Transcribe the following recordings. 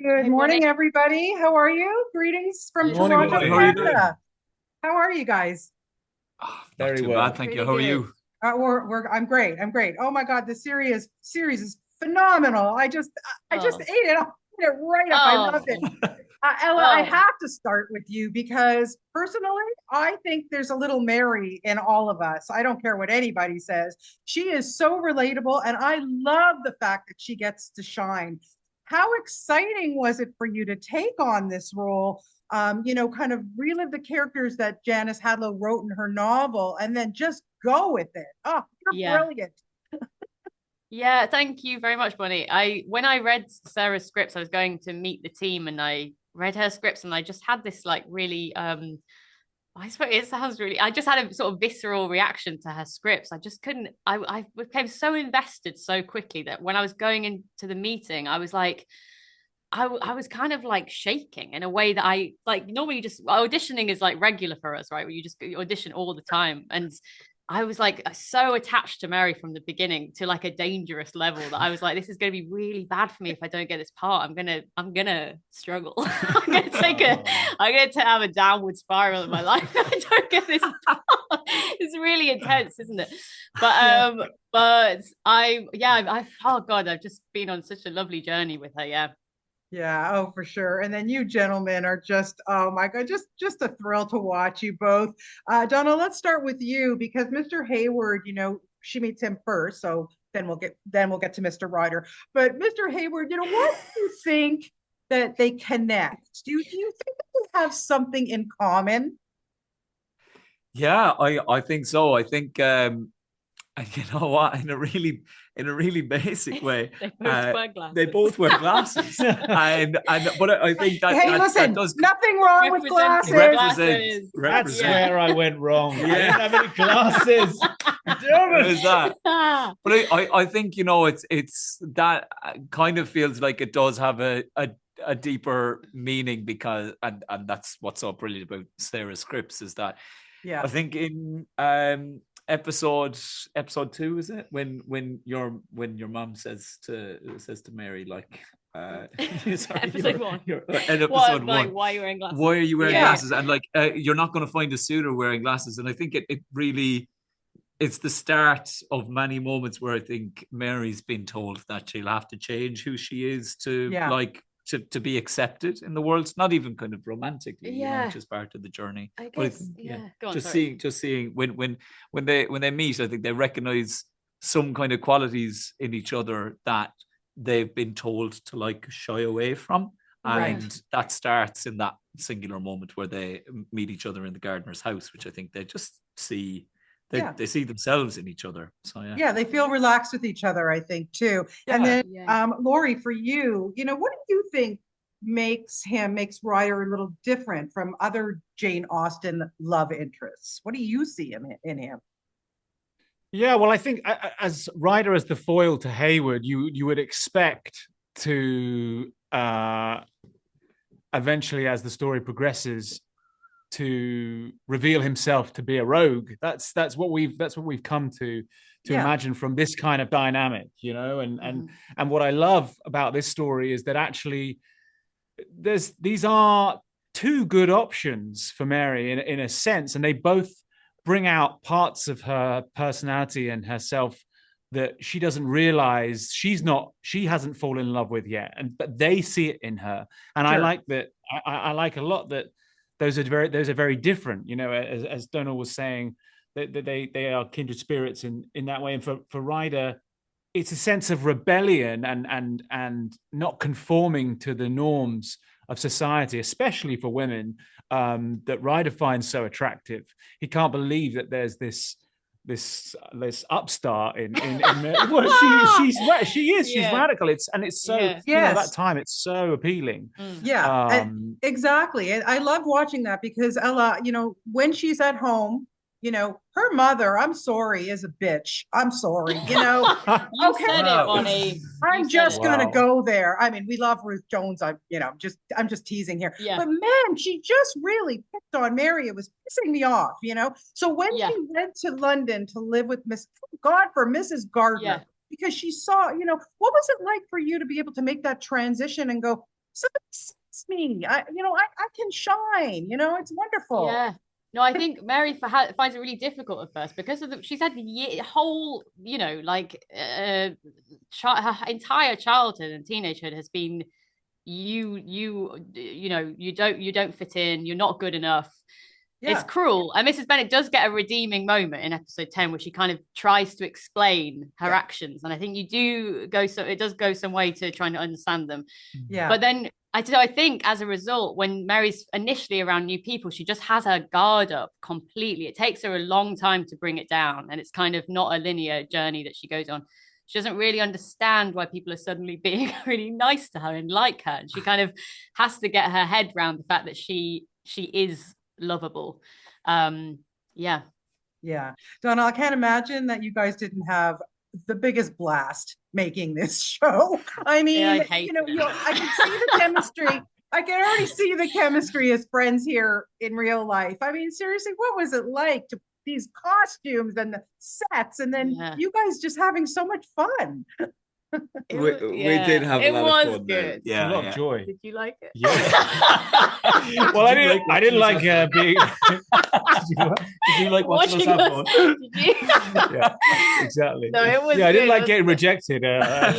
Good morning, everybody. How are you? Greetings from Good morning, Toronto, Molly. How are you doing? Canada. How are you guys? Not Very too well. bad, thank you. Pretty How are good. you? I'm great. I'm great. Oh my God, the series is phenomenal. I just ate it. I ate it right up. I love it. Ella, I have to start with you because personally, I think there's a little Mary in all of us. I don't care what anybody says. She is so relatable, and I love the fact that she gets to shine. How exciting was it for you to take on this role? Kind of relive the characters that Janice Hadlow wrote in her novel and then just go with it. Oh, you're brilliant. Yeah, thank you very much, Bonnie. When I read Sarah's scripts, I was going to meet the team and I read her scripts and I just had this like really I suppose it sounds really I just had a sort of visceral reaction to her scripts. I just couldn't I became so invested so quickly that when I was going into the meeting, I was like I was kind of like shaking in a way that I like normally you just auditioning is like regular for us, right? Where you just audition all the time. And I was like so attached to Mary from the beginning to like a dangerous level that I was like, this is going to be really bad for me if I don't get this part. I'm gonna struggle. I'm gonna have a downward spiral in my life if I don't get this part. It's really intense, isn't it? But oh God, I've just been on such a lovely journey with her. Yeah. Yeah, oh, for sure. And then you gentlemen are just, oh my God, just a thrill to watch you both. Donna, let's start with you because Mr. Hayward, she meets him first, so then we'll get to Mr. Ryder. But Mr. Hayward, what do you think that they connect? Do you think that they have something in common? Yeah, I think so. I think and you know what, in a really basic way, they both wear glasses. and but I think that hey, that, lison, that does nothing wrong with glasses. represent. That's where I went wrong. Yeah. I didn't have any glasses. Damn it. Is that? But I think it's that kind of feels like it does have a deeper meaning because and that's what's so brilliant about Sarah's scripts is that I think in episode 2 is it when your mom says to Mary like sorry, episode 1 episode 1 like, why are you wearing glasses? Why are you wearing glasses? And like you're not going to find a suitor wearing glasses. And I think it really it's the start of many moments where I think Mary's been told that she'll have to change who she is to like to be accepted in the world, not even kind of romantically, which is part of the journey. I guess, but I think, Go on, just seeing when they meet, I think they recognize some kind of qualities in each other that they've been told to like shy away from, and that starts in that singular moment where they meet each other in the gardener's house, which I think they just see. They see themselves in each other. So they feel relaxed with each other, I think, too. And then Laurie, for you, what do you think makes Ryder a little different from other Jane Austen love interests? What do you see in him? Yeah, well, I think as Ryder as the foil to Hayward, you would expect to eventually, as the story progresses, to reveal himself to be a rogue. That's what we've come to imagine from this kind of dynamic, and what I love about this story is that actually these are two good options for Mary in a sense, and they both bring out parts of her personality and herself that she doesn't realize she hasn't fallen in love with yet, but they see it in her. And I like that. I like a lot that those are very different, as Donal was saying, that they are kindred spirits in that way. And for Ryder, it's a sense of rebellion and not conforming to the norms of society, especially for women, that Ryder finds so attractive. He can't believe that there's this upstart in well, she's radical. It's so that time it's so appealing. Exactly. And I love watching that because Ella, when she's at home, her mother, I'm sorry, is a bitch. I'm sorry, You said it, Bonnie. I'm just gonna go there. I mean, we love Ruth Jones. I'm just teasing here. Yeah. But man, she just really picked on Mary. It was pissing me off, So when she went to London to live with Mrs. Gardner, because she saw, what was it like for you to be able to make that transition and go, somebody sees me. I can shine. It's wonderful. Yeah. No, I think Mary finds it really difficult at first because of she's had the whole, like her entire childhood and teenagehood has been you don't fit in, you're not good enough. Yeah. It's cruel. And Mrs. Bennet does get a redeeming moment in episode 10 where she kind of tries to explain her actions. And I think it does go some way to trying to understand them. Yeah. But then I think as a result, when Mary's initially around new people, she just has her guard up completely. It takes her a long time to bring it down. And it's kind of not a linear journey that she goes on. She doesn't really understand why people are suddenly being really nice to her and like her. And she kind of has to get her head around the fact that she is lovable. Yeah. Donna, I can't imagine that you guys didn't have the biggest blast making this show. I mean, I can see the chemistry. I can already see the chemistry as friends here in real life. I mean, seriously, what was it like to these costumes and the sets, and then you guys just having so much fun? We did have a lot of fun. Good. Yeah, a lot of joy. Did you like it? Yeah. Well, I didn't like being. Did you like watching us have fun? Yeah, exactly. No, it was. Yeah, I didn't like getting rejected. Yeah.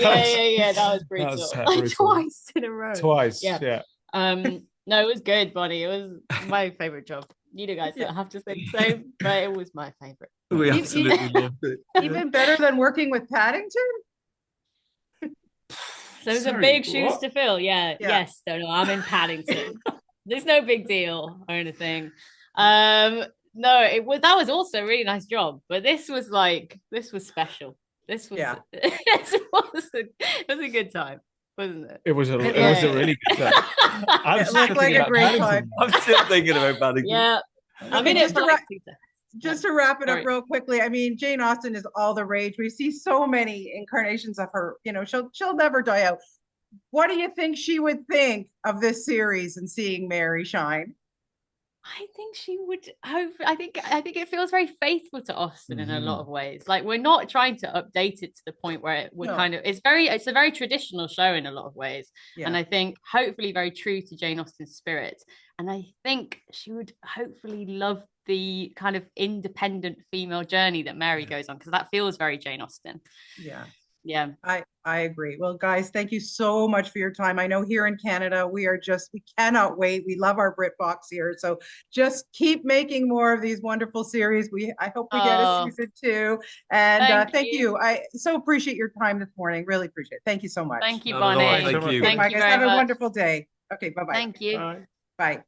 That was brutal. Twice in a row. Twice. Yeah. No, it was good, Bonnie. It was my favorite job. You guys don't have to say the same, but it was my favorite. We absolutely loved it. Even better than working with Paddington? So there's a big shoes to fill. Yeah. Yes, I'm in Paddington. There's no big deal or anything. No, that was also a really nice job, but this was special. This was it was a good time, wasn't it? It was a really good time. It looked like a great time. I'm still thinking about Paddington. Yeah. I mean, just to wrap it up real quickly, I mean, Jane Austen is all the rage. We see so many incarnations of her. She'll never die out. What do you think she would think of this series and seeing Mary shine? I think she would hope. I think it feels very faithful to Austen in a lot of ways. Like, we're not trying to update it to the point where it's a very traditional show in a lot of ways. Yeah. And I think hopefully very true to Jane Austen's spirit. And I think she would hopefully love the kind of independent female journey that Mary goes on, because that feels very Jane Austen. Yeah. I agree. Well, guys, thank you so much for your time. I know here in Canada, we cannot wait. We love our Britbox here. So just keep making more of these wonderful series. I hope we get a season 2. And thank you. I so appreciate your time this morning. Really appreciate it. Thank you so much. Thank you, Bonnie. Thank you. Thank you. Have a wonderful day. Okay, bye-bye. Thank you. Bye.